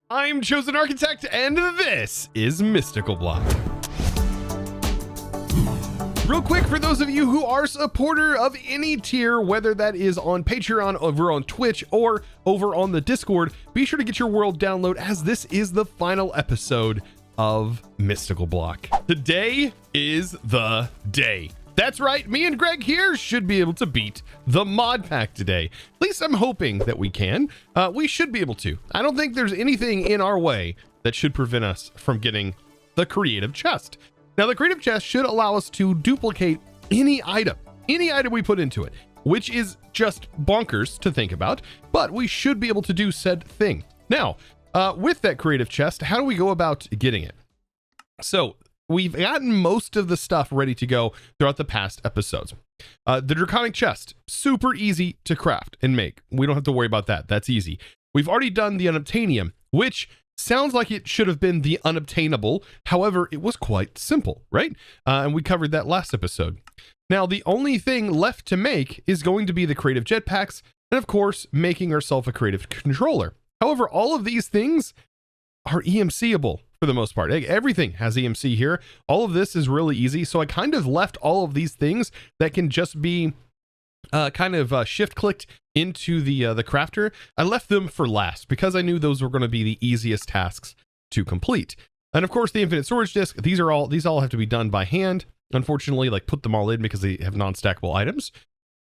I'm ChosenArchitect, and this is Mystical Block. Real quick, for those of you who are a supporter of any tier, whether that is on Patreon, over on Twitch, or over on the Discord, be sure to get your world download, as this is the final episode of Mystical Block. Today is the day. That's right, me and Greg here should be able to beat the mod pack today. At least I'm hoping that we can. We should be able to. I don't think there's anything in our way that should prevent us from getting the creative chest. Now, the creative chest should allow us to duplicate any item we put into it, which is just bonkers to think about, but we should be able to do said thing. Now, with that creative chest, how do we go about getting it? So, we've gotten most of the stuff ready to go throughout the past episodes. The Draconic chest, super easy to craft and make. We don't have to worry about that. That's easy. We've already done the Unobtainium, which sounds like it should have been the Unobtainable. However, it was quite simple, right? And we covered that last episode. Now, the only thing left to make is going to be the creative jetpacks, and of course, making ourselves a creative controller. However, all of these things are EMC-able. For the most part, everything has EMC here. All of this is really easy. So I kind of left all of these things that can just be shift clicked into the crafter. I left them for last because I knew those were going to be the easiest tasks to complete. And of course, the infinite storage disk. These all have to be done by hand. Unfortunately, like put them all in because they have non-stackable items.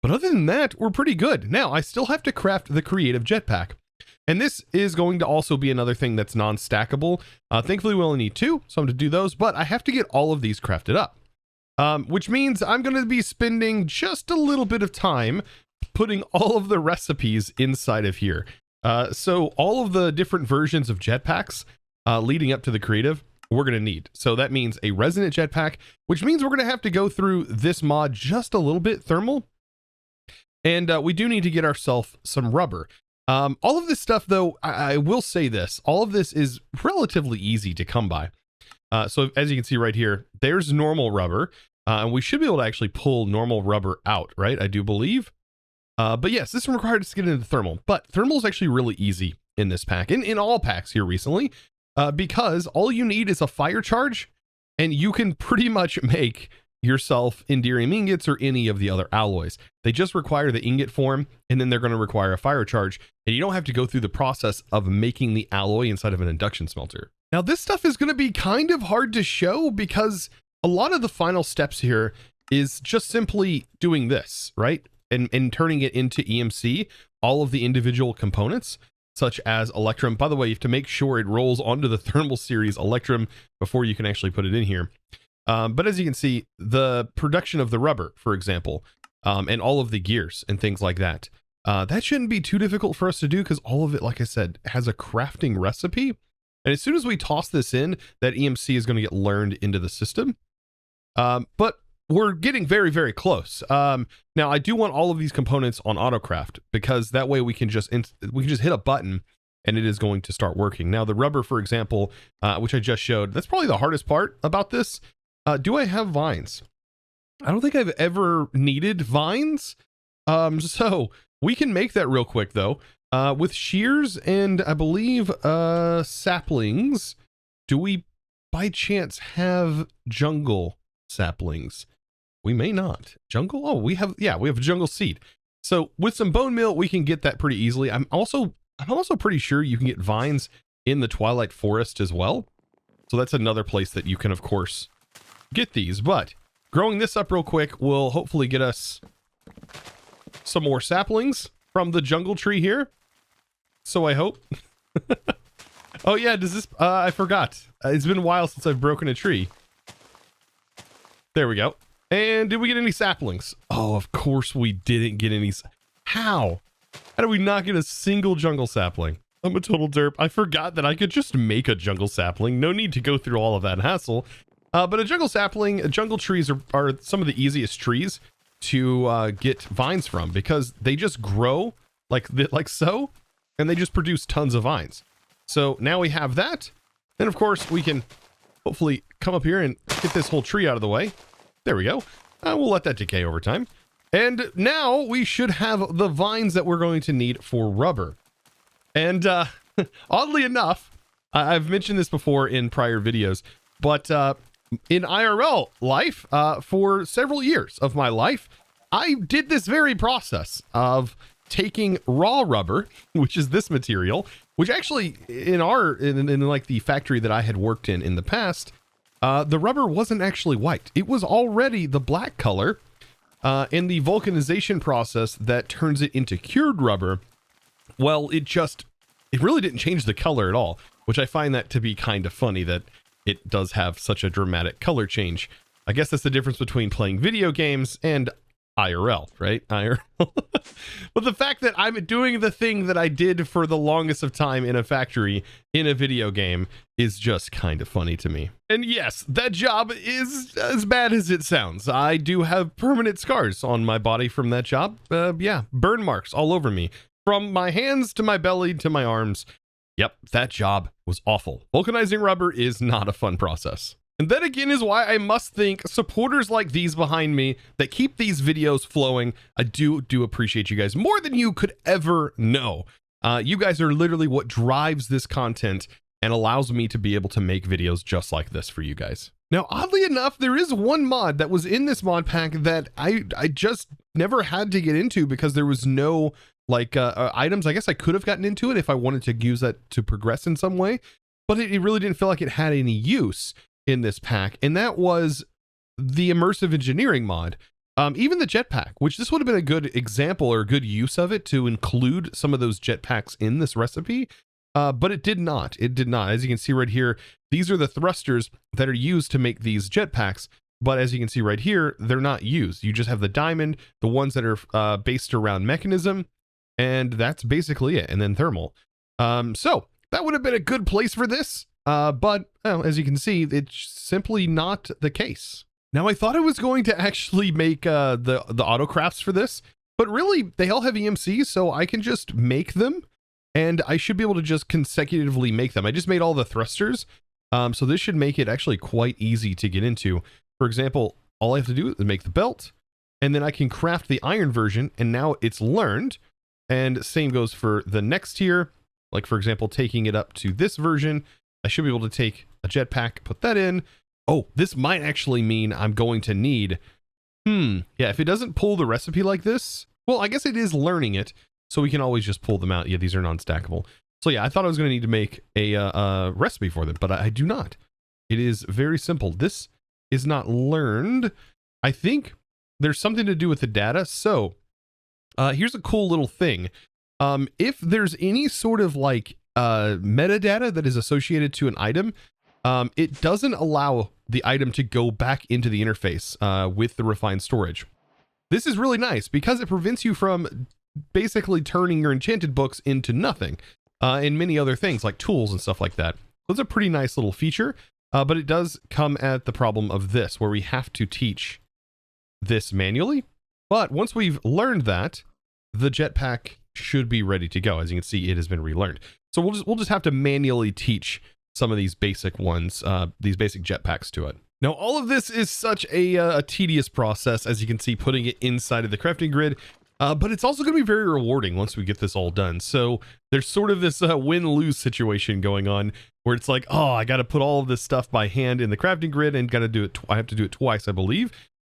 But other than that, we're pretty good. Now I still have to craft the creative jetpack. And this is going to also be another thing that's non-stackable. Thankfully, we only need 2, so I'm going to do those, but I have to get all of these crafted up. Which means I'm going to be spending just a little bit of time putting all of the recipes inside of here. So all of the different versions of jetpacks leading up to the creative, we're going to need. So that means a resonant jetpack, which means we're going to have to go through this mod just a little bit thermal. And we do need to get ourselves some rubber. All of this stuff, though, I will say this, all of this is relatively easy to come by. So as you can see right here, there's normal rubber, and we should be able to actually pull normal rubber out, right? I do believe. But yes, this required us to get into thermal, but thermal is actually really easy in this pack, in all packs here recently, because all you need is a fire charge, and you can pretty much make yourself Enderium ingots or any of the other alloys. They just require the ingot form, and then they're going to require a fire charge, and you don't have to go through the process of making the alloy inside of an induction smelter. Now, this stuff is going to be kind of hard to show because a lot of the final steps here is just simply doing this, right? And turning it into EMC, all of the individual components, such as Electrum. By the way, you have to make sure it rolls onto the thermal series Electrum before you can actually put it in here. But as you can see, the production of the rubber, for example, and all of the gears and things like that, that shouldn't be too difficult for us to do because all of it, like I said, has a crafting recipe. And as soon as we toss this in, that EMC is going to get learned into the system. But we're getting very, very close. Now, I do want all of these components on AutoCraft because that way we can just hit a button and it is going to start working. Now, the rubber, for example, which I just showed, that's probably the hardest part about this. Do I have vines? I don't think I've ever needed vines. So we can make that real quick though, with shears and I believe, saplings. Do we by chance have jungle saplings? We may not. Jungle? Oh, we have a jungle seed. So with some bone meal, we can get that pretty easily. I'm also pretty sure you can get vines in the Twilight Forest as well. So that's another place that you can, of course, get these, but growing this up real quick will hopefully get us some more saplings from the jungle tree here. So I hope. Oh yeah, does this, I forgot. It's been a while since I've broken a tree. There we go. And did we get any saplings? Oh, of course we didn't get any. How did we not get a single jungle sapling? I'm a total derp. I forgot that I could just make a jungle sapling. No need to go through all of that hassle. But a jungle sapling, jungle trees are some of the easiest trees to get vines from because they just grow like so, and they just produce tons of vines. So now we have that. And of course, we can hopefully come up here and get this whole tree out of the way. There we go. We'll let that decay over time. And now we should have the vines that we're going to need for rubber. And oddly enough, I've mentioned this before in prior videos, but in IRL life, for several years of my life, I did this very process of taking raw rubber, which is this material, which actually in like the factory that I had worked in the past, the rubber wasn't actually white. It was already the black color. In the vulcanization process that turns it into cured rubber, well, it really didn't change the color at all, which I find that to be kind of funny that it does have such a dramatic color change. I guess that's the difference between playing video games and IRL, right? IRL. But the fact that I'm doing the thing that I did for the longest of time in a factory in a video game is just kind of funny to me. And yes, that job is as bad as it sounds. I do have permanent scars on my body from that job. Yeah, burn marks all over me, from my hands to my belly to my arms. Yep, that job was awful. Vulcanizing rubber is not a fun process. And that again is why I must thank supporters like these behind me that keep these videos flowing. I do appreciate you guys more than you could ever know. You guys are literally what drives this content and allows me to be able to make videos just like this for you guys. Now, oddly enough, there is one mod that was in this mod pack that I just never had to get into because there was no like items. I guess I could have gotten into it if I wanted to use that to progress in some way, but it really didn't feel like it had any use in this pack, and that was the immersive engineering mod. Even the jetpack, which this would have been a good example or a good use of it to include some of those jetpacks in this recipe, but it did not. It did not. As you can see right here, these are the thrusters that are used to make these jetpacks, but as you can see right here, they're not used. You just have the diamond, the ones that are based around mechanism, and that's basically it, and then thermal. So that would have been a good place for this. But well, as you can see, it's simply not the case. Now, I thought I was going to actually make the auto crafts for this, but really they all have EMCs, so I can just make them, and I should be able to just consecutively make them. I just made all the thrusters, so this should make it actually quite easy to get into. For example, all I have to do is make the belt, and then I can craft the iron version, and now it's learned. And same goes for the next tier. Like, for example, taking it up to this version, I should be able to take a jetpack, put that in. Oh, this might actually mean I'm going to need, yeah, if it doesn't pull the recipe like this, well, I guess it is learning it, so we can always just pull them out. Yeah, these are non-stackable. So yeah, I thought I was going to need to make a recipe for them, but I do not. It is very simple. This is not learned. I think there's something to do with the data. So here's a cool little thing. If there's any sort of like metadata that is associated to an item, it doesn't allow the item to go back into the interface with the refined storage. This is really nice because it prevents you from basically turning your enchanted books into nothing, and many other things like tools and stuff like that. It's a pretty nice little feature, but it does come at the problem of this, where we have to teach this manually. But once we've learned that, the jetpack should be ready to go. As you can see, it has been relearned. So we'll just have to manually teach some of these basic ones, these basic jetpacks to it. Now, all of this is such a tedious process, as you can see, putting it inside of the crafting grid, but it's also going to be very rewarding once we get this all done. So there's sort of this win-lose situation going on where it's like, oh, I got to put all of this stuff by hand in the crafting grid and got to do it. I have to do it twice, I believe,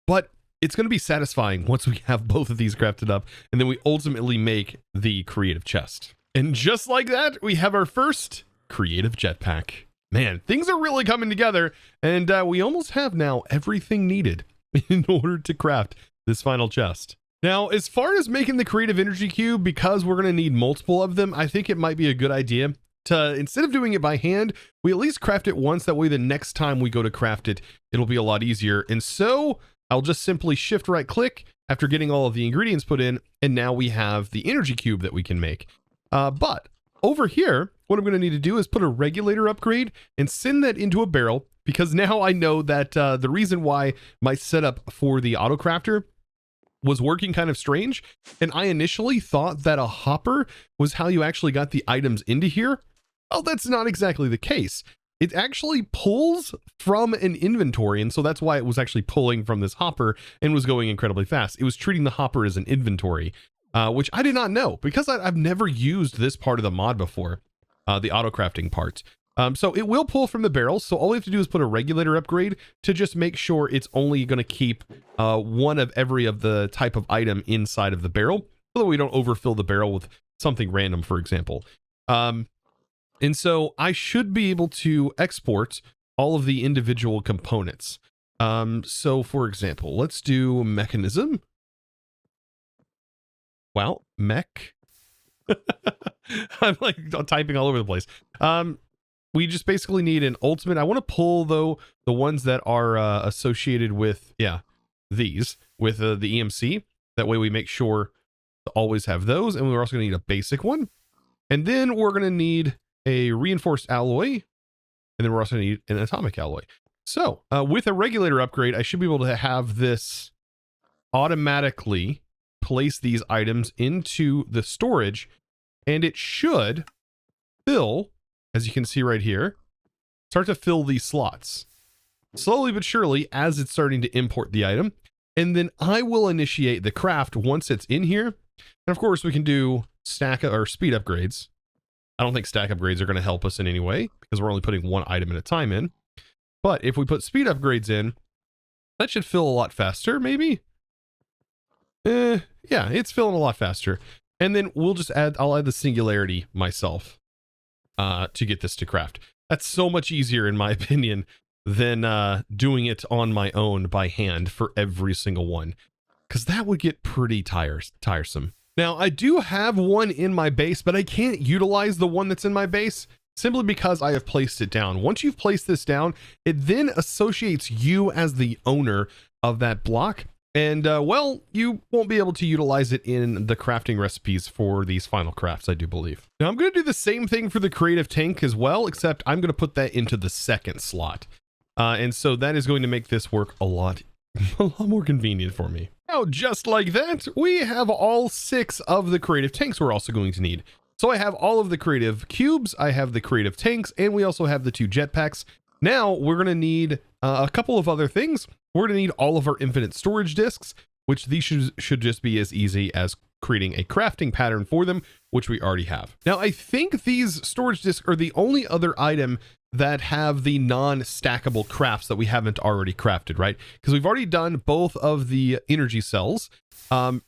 but it's going to be satisfying once we have both of these crafted up, and then we ultimately make the creative chest. And just like that, we have our first creative jetpack. Man, things are really coming together, and we almost have now everything needed in order to craft this final chest. Now, as far as making the creative energy cube, because we're going to need multiple of them, I think it might be a good idea to, instead of doing it by hand, we at least craft it once. That way the next time we go to craft it, it'll be a lot easier. And so I'll just simply shift right click after getting all of the ingredients put in, and now we have the energy cube that we can make. But over here, what I'm going to need to do is put a regulator upgrade and send that into a barrel, because now I know that the reason why my setup for the auto crafter was working kind of strange, and I initially thought that a hopper was how you actually got the items into here. Oh, that's not exactly the case. It actually pulls from an inventory, and so that's why it was actually pulling from this hopper and was going incredibly fast. It was treating the hopper as an inventory, which I did not know, because I've never used this part of the mod before, the auto crafting part. So it will pull from the barrels. So all we have to do is put a regulator upgrade to just make sure it's only going to keep one of every of the type of item inside of the barrel, so that we don't overfill the barrel with something random, for example. And so I should be able to export all of the individual components. So for example, let's do mechanism. Wow, mech. I'm like typing all over the place. We just basically need an ultimate. I want to pull though the ones that are associated with, these with the EMC. That way we make sure to always have those. And we're also going to need a basic one. And then we're going to need a reinforced alloy. And then we're also going to need an atomic alloy. So with a regulator upgrade, I should be able to have this automatically place these items into the storage. And it should fill, as you can see right here, start to fill these slots slowly but surely as it's starting to import the item. And then I will initiate the craft once it's in here. And of course we can do stack or speed upgrades. I don't think stack upgrades are going to help us in any way because we're only putting one item at a time in. But if we put speed upgrades in, that should fill a lot faster, maybe. Yeah, it's filling a lot faster. And then we'll just I'll add the singularity myself to get this to craft. That's so much easier in my opinion than doing it on my own by hand for every single one, because that would get pretty tiresome. Now I do have one in my base, but I can't utilize the one that's in my base simply because I have placed it down. Once you've placed this down, it then associates you as the owner of that block. And well, you won't be able to utilize it in the crafting recipes for these final crafts, I do believe. Now I'm going to do the same thing for the creative tank as well, except I'm going to put that into the second slot. And so that is going to make this work a lot more convenient for me. Now, just like that, we have all 6 of the creative tanks we're also going to need. So I have all of the creative cubes, I have the creative tanks, and we also have the 2 jetpacks. Now we're going to need a couple of other things. We're going to need all of our infinite storage disks, which these should just be as easy as creating a crafting pattern for them, which we already have. Now, I think these storage disks are the only other item that have the non-stackable crafts that we haven't already crafted, right? Because we've already done both of the energy cells.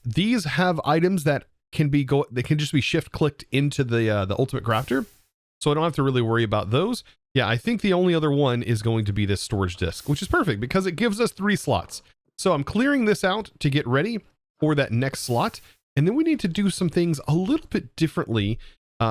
These have items that they can just be shift clicked into the ultimate crafter. So I don't have to really worry about those. Yeah, I think the only other one is going to be this storage disk, which is perfect because it gives us 3 slots. So I'm clearing this out to get ready for that next slot. And then we need to do some things a little bit differently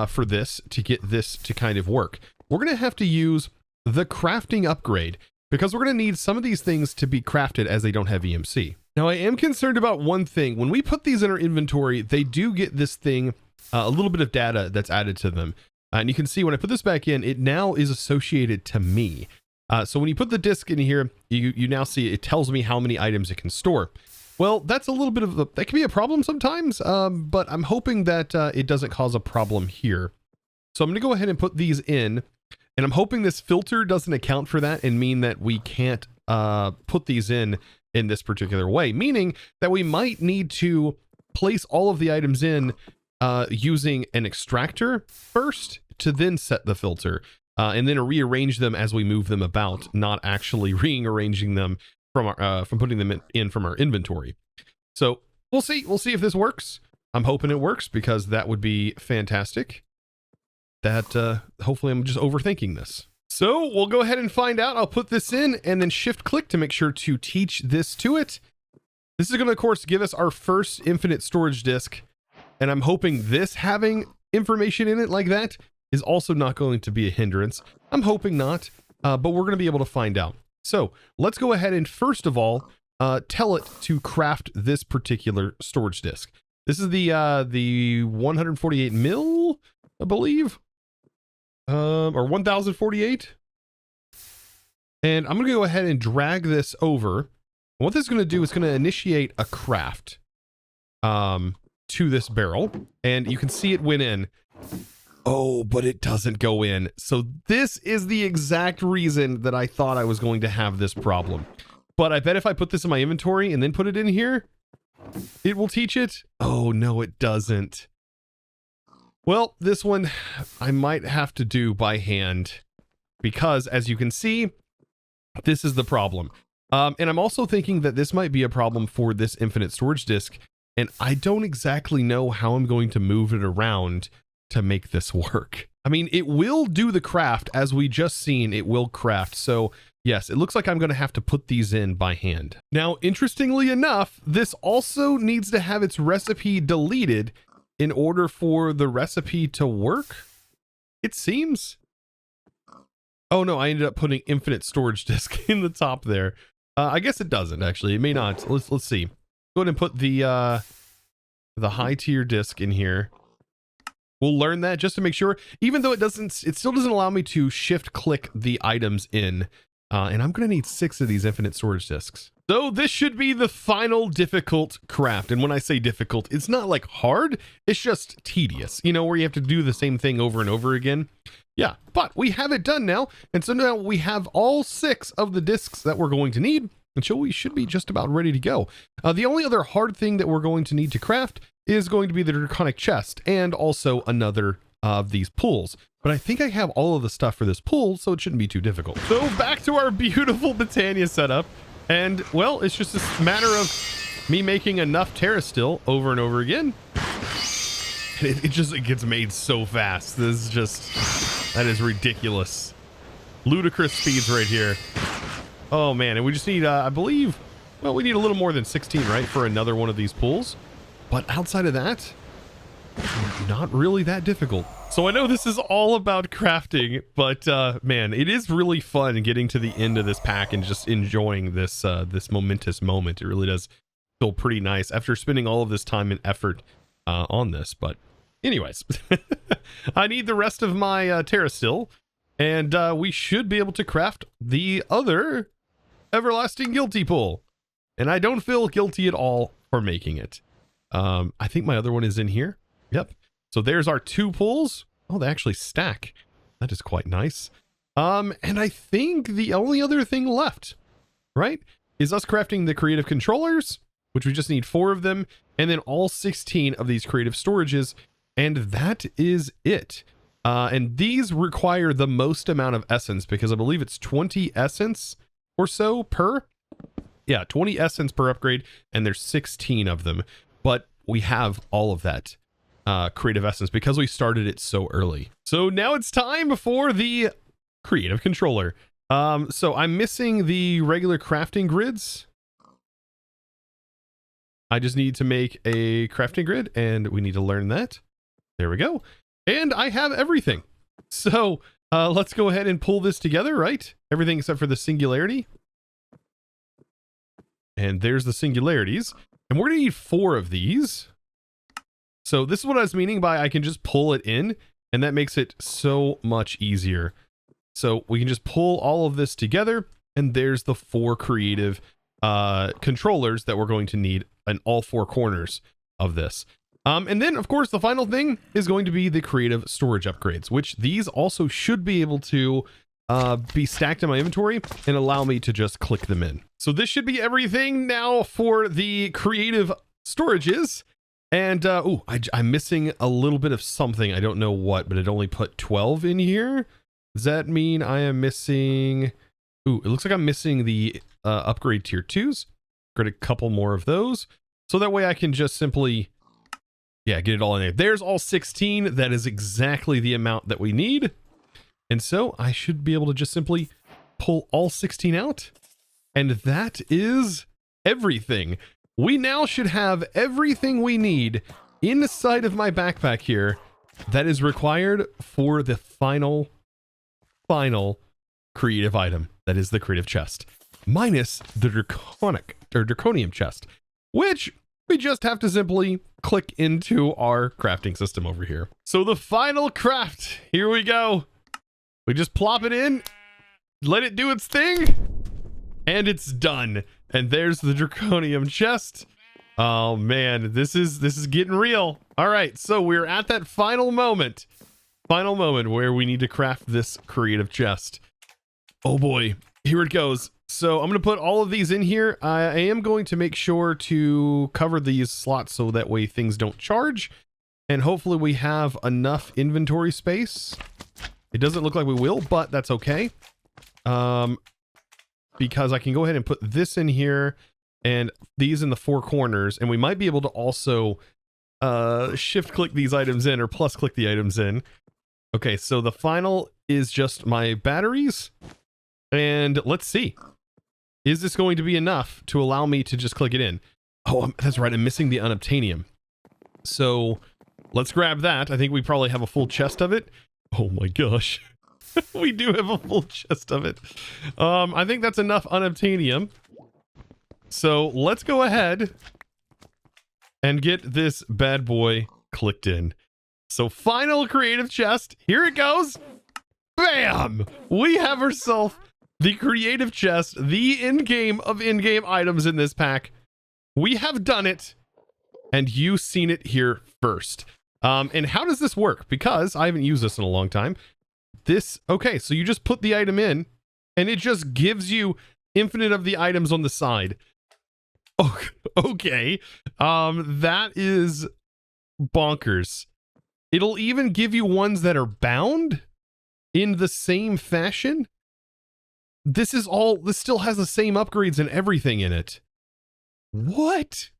for this to get this to kind of work. We're going to have to use the crafting upgrade because we're going to need some of these things to be crafted as they don't have EMC. Now, I am concerned about one thing. When we put these in our inventory, they do get this thing, a little bit of data that's added to them. And you can see when I put this back in, it now is associated to me. So when you put the disk in here, you now see it tells me how many items it can store. Well, that's a little bit of that can be a problem sometimes, but I'm hoping that it doesn't cause a problem here. So I'm going to go ahead and put these in, and I'm hoping this filter doesn't account for that and mean that we can't put these in this particular way, meaning that we might need to place all of the items in using an extractor first to then set the filter and then rearrange them as we move them about, not actually rearranging them from putting them in from our inventory. So we'll see if this works. I'm hoping it works because that would be fantastic. That hopefully I'm just overthinking this. So we'll go ahead and find out. I'll put this in and then shift click to make sure to teach this to it. This is going to, of course, give us our first infinite storage disk. And I'm hoping this having information in it like that is also not going to be a hindrance. I'm hoping not, but we're going to be able to find out. So let's go ahead and first of all, tell it to craft this particular storage disk. This is the 148 mil, I believe, or 1048. And I'm going to go ahead and drag this over. And what this is going to do is going to initiate a craft to this barrel, and you can see it went in. Oh, but it doesn't go in. So this is the exact reason that I thought I was going to have this problem. But I bet if I put this in my inventory and then put it in here, it will teach it. Oh, no, it doesn't. Well, this one I might have to do by hand. because as you can see, this is the problem. And I'm also thinking that this might be a problem for this infinite storage disk, and I don't exactly know how I'm going to move it around to make this work. I mean, it will do the craft, as we just seen, it will craft. So yes, it looks like I'm going to have to put these in by hand. Now, interestingly enough, this also needs to have its recipe deleted in order for the recipe to work, it seems. Oh no, I ended up putting infinite storage disk in the top there. I guess it doesn't actually. It may not. Let's see. Go ahead and put the high tier disk in here. We'll learn that just to make sure. Even though it still doesn't allow me to shift click the items in. And I'm gonna need 6 of these infinite storage disks. So this should be the final difficult craft. And when I say difficult, it's not like hard. It's just tedious. You know, where you have to do the same thing over and over again. Yeah, but we have it done now. And so now we have all 6 of the disks that we're going to need. And so we should be just about ready to go. The only other hard thing that we're going to need to craft is going to be the draconic chest and also another of these pools. But I think I have all of the stuff for this pool, so it shouldn't be too difficult. So back to our beautiful Britannia setup. And well, it's just a matter of me making enough terrasteel over and over again. And it gets made so fast. This is just, that is ridiculous. Ludicrous speeds right here. Oh man, and we just need, I believe, well, we need a little more than 16, right, for another one of these pools. But outside of that, not really that difficult. So I know this is all about crafting, but man, it is really fun getting to the end of this pack and just enjoying this this momentous moment. It really does feel pretty nice after spending all of this time and effort on this. But anyways, I need the rest of my terrasteel, and we should be able to craft the other everlasting guilty pool. And I don't feel guilty at all for making it. I think my other one is in here. Yep. So there's our 2 pools. Oh, they actually stack. That is quite nice. And I think the only other thing left, right, is us crafting the creative controllers, which we just need 4 of them, and then all 16 of these creative storages, and that is it. And these require the most amount of essence, because I believe it's 20 essence or so per. Yeah, 20 essence per upgrade, and there's 16 of them. But we have all of that creative essence because we started it so early. So now it's time for the creative controller. So I'm missing the regular crafting grids. I just need to make a crafting grid, and we need to learn that. There we go. And I have everything. So let's go ahead and pull this together, right? Everything except for the singularity. And there's the singularities. And we're gonna need 4 of these. So this is what I was meaning by I can just pull it in, and that makes it so much easier. So we can just pull all of this together, and there's the 4 creative controllers that we're going to need in all 4 corners of this. And then of course the final thing is going to be the creative storage upgrades, which these also should be able to be stacked in my inventory and allow me to just click them in. So this should be everything now for the creative storages. And I'm missing a little bit of something. I don't know what, but it only put 12 in here. Does that mean I am missing? Ooh, it looks like I'm missing the upgrade tier 2s. Get a couple more of those. So that way I can just simply, yeah, get it all in there. There's all 16. That is exactly the amount that we need. And so I should be able to just simply pull all 16 out. And that is everything. We now should have everything we need inside of my backpack here that is required for the final creative item. That is the creative chest, minus the draconium chest, which we just have to simply click into our crafting system over here. So the final craft, here we go. We just plop it in, let it do its thing, and it's done. And there's the draconium chest. Oh man, this is getting real. All right, so we're at that final moment where we need to craft this creative chest. Oh boy, here it goes. So I'm going to put all of these in here. I am going to make sure to cover these slots so that way things don't charge. And hopefully we have enough inventory space It doesn't look like we will, but that's okay. Because I can go ahead and put this in here and these in the 4 corners, and we might be able to also shift click these items in or plus click the items in. Okay, so the final is just my batteries, and let's see. Is this going to be enough to allow me to just click it in? Oh, that's right, I'm missing the unobtainium. So let's grab that. I think we probably have a full chest of it. Oh my gosh. We do have a full chest of it. I think that's enough unobtainium. So let's go ahead and get this bad boy clicked in. So final creative chest. Here it goes. Bam! We have ourselves the creative chest, the in-game of in-game items in this pack. We have done it, and you've seen it here first. And how does this work? Because I haven't used this in a long time. Okay, so you just put the item in, and it just gives you infinite of the items on the side. Oh, okay. That is bonkers. It'll even give you ones that are bound in the same fashion. This still has the same upgrades and everything in it. What?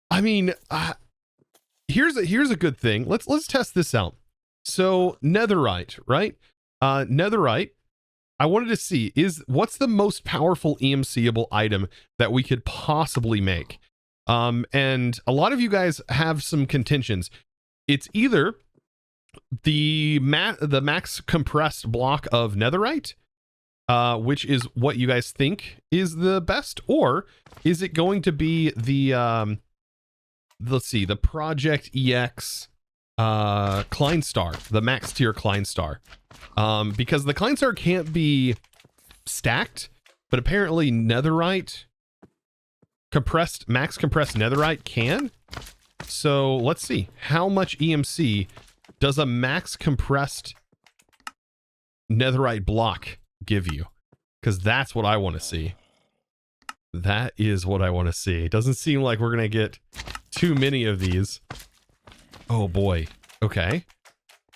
I mean, here's a good thing. Let's test this out. So netherite, right? Netherite. I wanted to see what's the most powerful EMCable item that we could possibly make. And a lot of you guys have some contentions. It's either the max compressed block of netherite, which is what you guys think is the best, or is it going to be the let's see, the Project EX Kleinstar, the max tier Kleinstar, because the Kleinstar can't be stacked, but apparently netherite max compressed netherite can. So let's see, how much EMC does a max compressed netherite block give you? Because that's what I want to see. That is what I want to see. It doesn't seem like we're gonna get too many of these. Oh boy. Okay,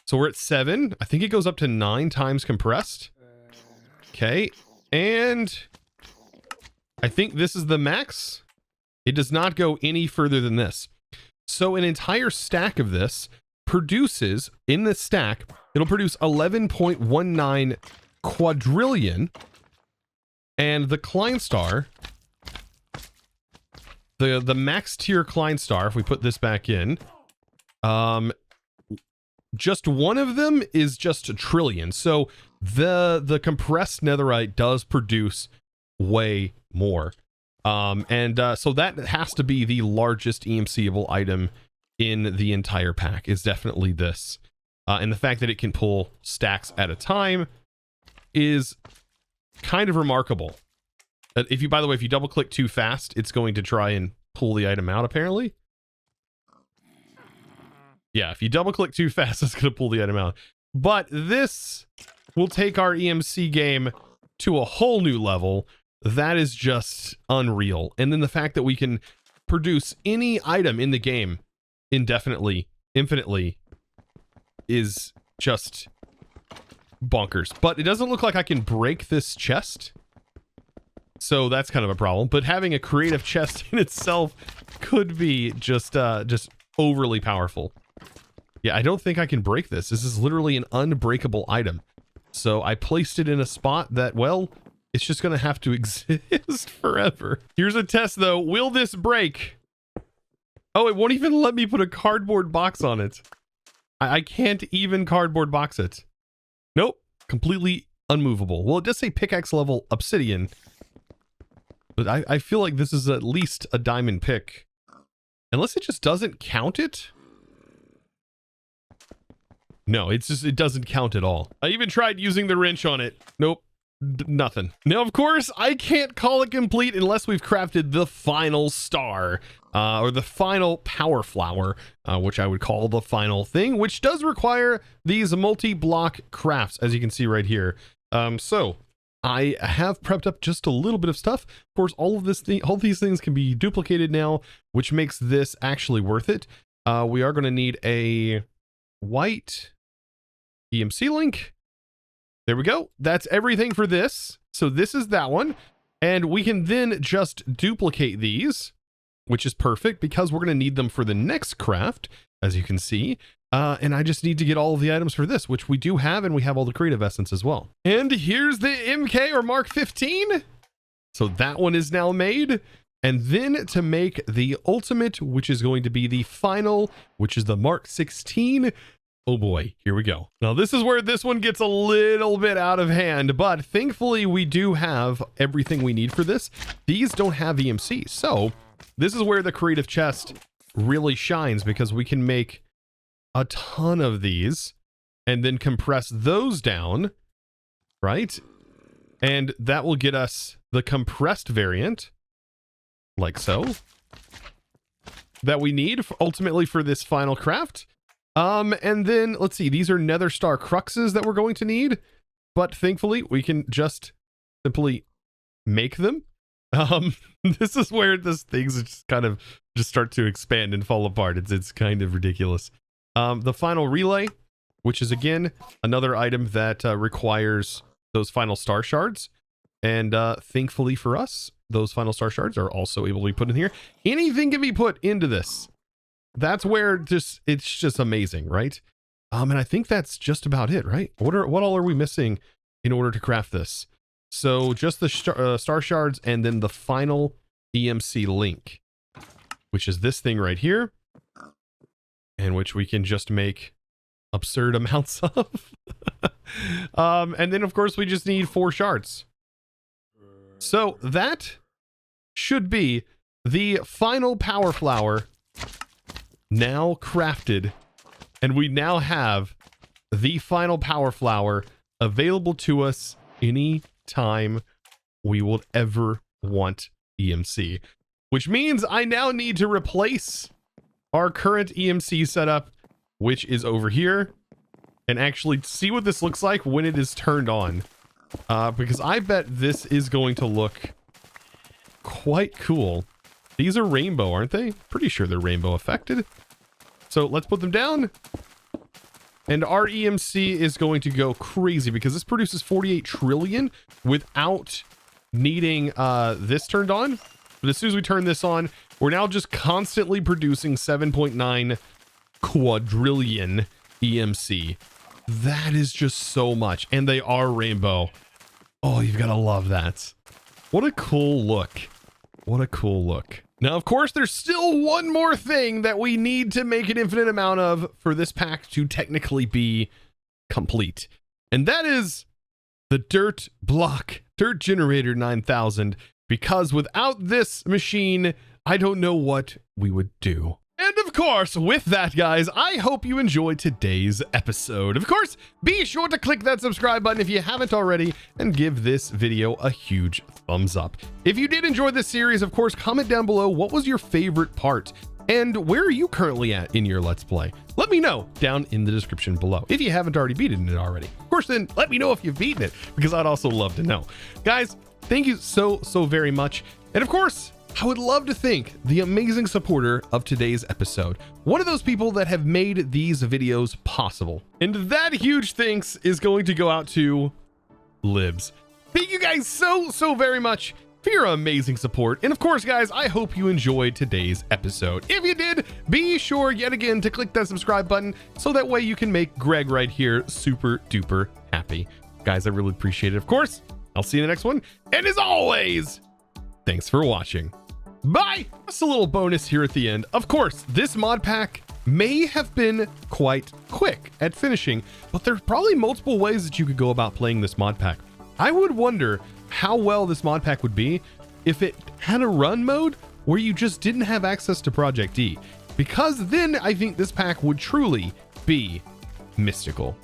so we're at 7. I think it goes up to 9 times compressed. Okay, and I think this is the max. It does not go any further than this. So an entire stack of this produces, in this stack, it'll produce 11.19 quadrillion. And the Kleinstar, the max tier Kleinstar, if we put this back in, just one of them is just a trillion. So the compressed netherite does produce way more. So that has to be the largest EMCable item in the entire pack, is definitely this. And the fact that it can pull stacks at a time is kind of remarkable. By the way, if you double click too fast, it's going to try and pull the item out, apparently. Yeah, if you double click too fast, it's going to pull the item out. But this will take our EMC game to a whole new level. That is just unreal. And then the fact that we can produce any item in the game indefinitely, infinitely, is just bonkers. But it doesn't look like I can break this chest, so that's kind of a problem. But having a creative chest in itself could be just overly powerful. Yeah, I don't think I can break this. This is literally an unbreakable item. So I placed it in a spot that, well, it's just going to have to exist forever. Here's a test, though. Will this break? Oh, it won't even let me put a cardboard box on it. I can't even cardboard box it. Nope. Completely unmovable. Well, it does say pickaxe level obsidian. But I feel like this is at least a diamond pick. Unless it just doesn't count it. No, it doesn't count at all. I even tried using the wrench on it. Nope. Nothing. Now, of course, I can't call it complete unless we've crafted the final star, or the final power flower, which I would call the final thing, which does require these multi-block crafts, as you can see right here. So I have prepped up just a little bit of stuff. Of course, all these things can be duplicated now, which makes this actually worth it. We are going to need a white EMC link There we go. That's everything for this. So this is that one. And we can then just duplicate these, which is perfect because we're going to need them for the next craft, as you can see. And I just need to get all of the items for this, which we do have, and we have all the creative essence as well. And here's the MK or Mark 15. So that one is now made. And then to make the ultimate, which is going to be the final, which is the Mark 16. Oh boy, here we go. Now this is where this one gets a little bit out of hand, but thankfully we do have everything we need for this. These don't have EMC. So this is where the creative chest really shines, because we can make a ton of these and then compress those down, right? And that will get us the compressed variant, like so, that we need ultimately for this final craft. And then let's see, these are Nether Star Cruxes that we're going to need, but thankfully we can just simply make them. This is where this things just kind of just start to expand and fall apart. It's kind of ridiculous. The final relay, which is again another item that requires those final star shards, and thankfully for us, those final star shards are also able to be put in here. Anything can be put into this. That's where it's just amazing, right? And I think that's just about it, right? What all are we missing in order to craft this? So just the star shards and then the final EMC link, which is this thing right here, and which we can just make absurd amounts of. And then of course we just need 4 shards. So that should be the final power flower now crafted, and we now have the final power flower available to us any time we will ever want EMC, which means I now need to replace our current EMC setup, which is over here, and actually see what this looks like when it is turned on, because I bet this is going to look quite cool. These are rainbow, aren't they? Pretty sure they're rainbow affected. So let's put them down. And our EMC is going to go crazy because this produces 48 trillion without needing this turned on. But as soon as we turn this on, we're now just constantly producing 7.9 quadrillion EMC. That is just so much. And they are rainbow. Oh, you've got to love that. What a cool look. What a cool look. Now, of course, there's still one more thing that we need to make an infinite amount of for this pack to technically be complete. And that is the dirt generator 9000, because without this machine, I don't know what we would do. And of course, with that, guys, I hope you enjoyed today's episode. Of course, be sure to click that subscribe button if you haven't already, and give this video a huge thumbs up. If you did enjoy this series, of course, comment down below what was your favorite part, and where are you currently at in your Let's Play? Let me know down in the description below if you haven't already beaten it already. Of course, then let me know if you've beaten it, because I'd also love to know. Guys, thank you so very much. And of course, I would love to thank the amazing supporter of today's episode, one of those people that have made these videos possible. And that huge thanks is going to go out to Libs. Thank you guys so very much for your amazing support. And of course, guys, I hope you enjoyed today's episode. If you did, be sure yet again to click that subscribe button so that way you can make Greg right here super duper happy. Guys, I really appreciate it. Of course, I'll see you in the next one. And as always, thanks for watching. Bye! Just a little bonus here at the end. Of course, this mod pack may have been quite quick at finishing, but there's probably multiple ways that you could go about playing this mod pack. I would wonder how well this mod pack would be if it had a run mode where you just didn't have access to Project D, because then I think this pack would truly be mystical.